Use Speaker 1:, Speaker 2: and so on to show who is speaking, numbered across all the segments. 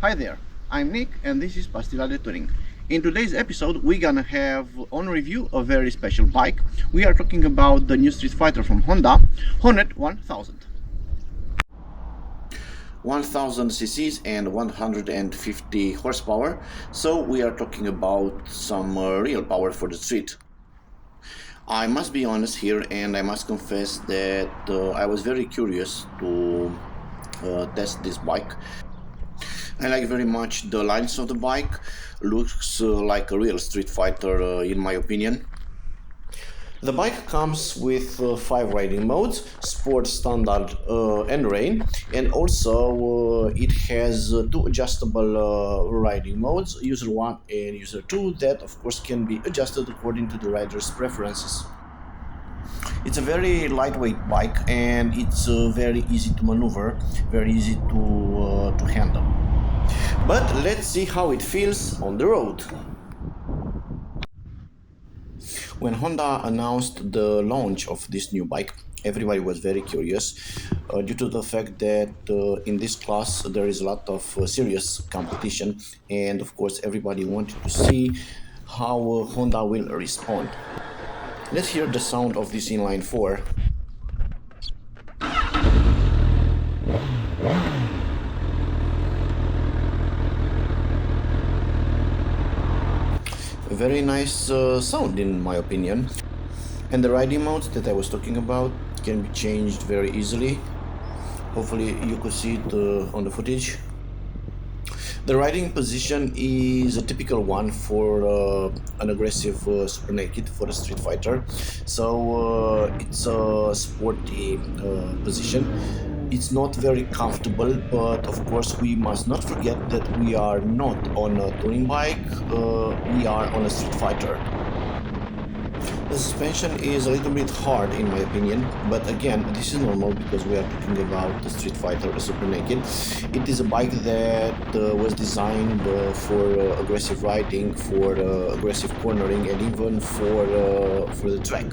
Speaker 1: Hi there, I'm Nick and this is Pastilla de Tuning. In today's episode, we're gonna have on review a very special bike. We are talking about the new Street Fighter from Honda, Hornet 1000. 1000 cc's and 150 horsepower, so we are talking about some real power for the street. I must be honest here and I must confess that I was very curious to test this bike. I like very much the lines of the bike. Looks like a real Street Fighter in my opinion. The bike comes with 5 riding modes: Sport, Standard and Rain, and also it has 2 adjustable riding modes, User 1 and User 2, that of course can be adjusted according to the rider's preferences. It's a very lightweight bike and it's very easy to maneuver, very easy to handle. But let's see how it feels on the road. When Honda announced the launch of this new bike, everybody was very curious due to the fact that in this class there is a lot of serious competition, and of course everybody wanted to see how Honda will respond. Let's hear the sound of this inline 4. A very nice sound in my opinion. And the riding modes that I was talking about can be changed very easily. Hopefully you could see it on the footage. The riding position is a typical one for an aggressive super naked for a Street Fighter. So it's a sporty position. It's not very comfortable, but of course we must not forget that we are not on a touring bike, we are on a Street Fighter. The suspension is a little bit hard in my opinion, but again, this is normal because we are talking about the Street Fighter Super Naked. It is a bike that was designed for aggressive riding, for aggressive cornering, and even for the track.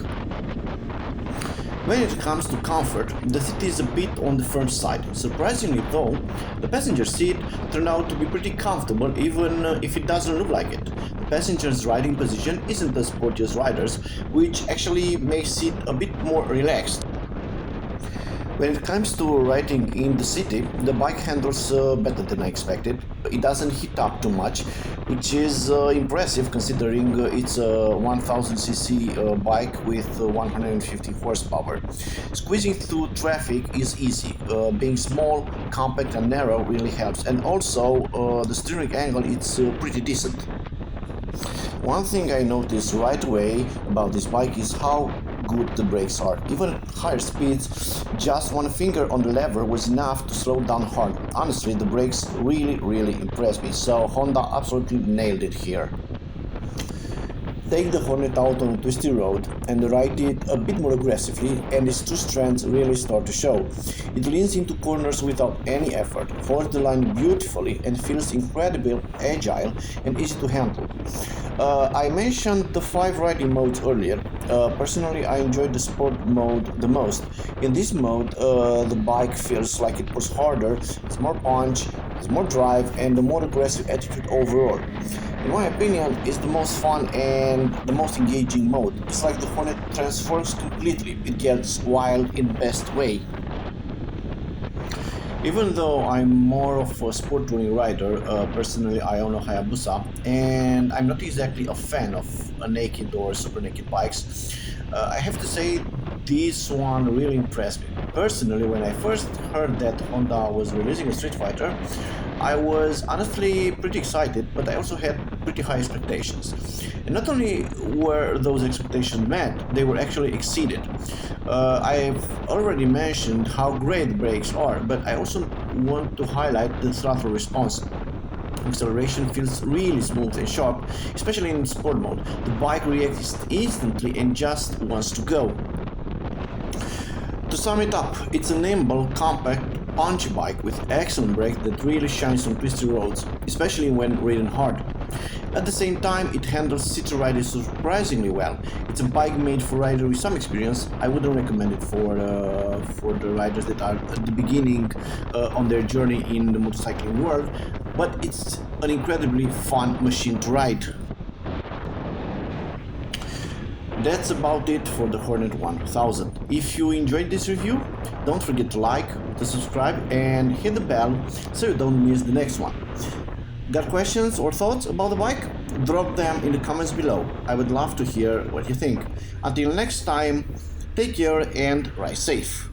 Speaker 1: When it comes to comfort, the seat is a bit on the firm side. Surprisingly though, the passenger seat turned out to be pretty comfortable even if it doesn't look like it. The passenger's riding position isn't as sporty as riders, which actually makes it a bit more relaxed. When it comes to riding in the city, the bike handles better than I expected. It doesn't heat up too much, which is impressive considering it's a 1000cc bike with 150 horsepower. Squeezing through traffic is easy. Being small, compact and narrow really helps, and also the steering angle is pretty decent. One thing I noticed right away about this bike is how good the brakes are. Even at higher speeds, just one finger on the lever was enough to slow down hard. Honestly, the brakes really impressed me, so Honda absolutely nailed it here. Take the Hornet out on a twisty road and ride it a bit more aggressively, and its two strengths really start to show. It leans into corners without any effort, holds the line beautifully, and feels incredibly agile and easy to handle. I mentioned the 5 riding modes earlier. Personally, I enjoyed the sport mode the most. In this mode, the bike feels like it pulls harder, has more punch, has more drive, and a more aggressive attitude overall. In my opinion, it's the most fun and the most engaging mode. It's like the Hornet transforms completely. It gets wild in the best way. Even though I'm more of a sport touring rider, personally I own a Hayabusa, and I'm not exactly a fan of a naked or super naked bikes. I have to say this one really impressed me. Personally, when I first heard that Honda was releasing a Street Fighter, I was honestly pretty excited, but I also had pretty high expectations. And not only were those expectations met, they were actually exceeded. I've already mentioned how great the brakes are, but I also want to highlight the throttle response. Acceleration feels really smooth and sharp, especially in sport mode. The bike reacts instantly and just wants to go. To sum it up, it's a nimble, compact, punchy bike with excellent brakes that really shines on twisty roads, especially when ridden hard. At the same time, it handles city riders surprisingly well. It's a bike made for riders with some experience. I wouldn't recommend it for the riders that are at the beginning on their journey in the motorcycling world, but it's an incredibly fun machine to ride. That's about it for the Hornet 1000. If you enjoyed this review, don't forget to like, to subscribe and hit the bell so you don't miss the next one. Got questions or thoughts about the bike? Drop them in the comments below. I would love to hear what you think. Until next time, take care and ride safe.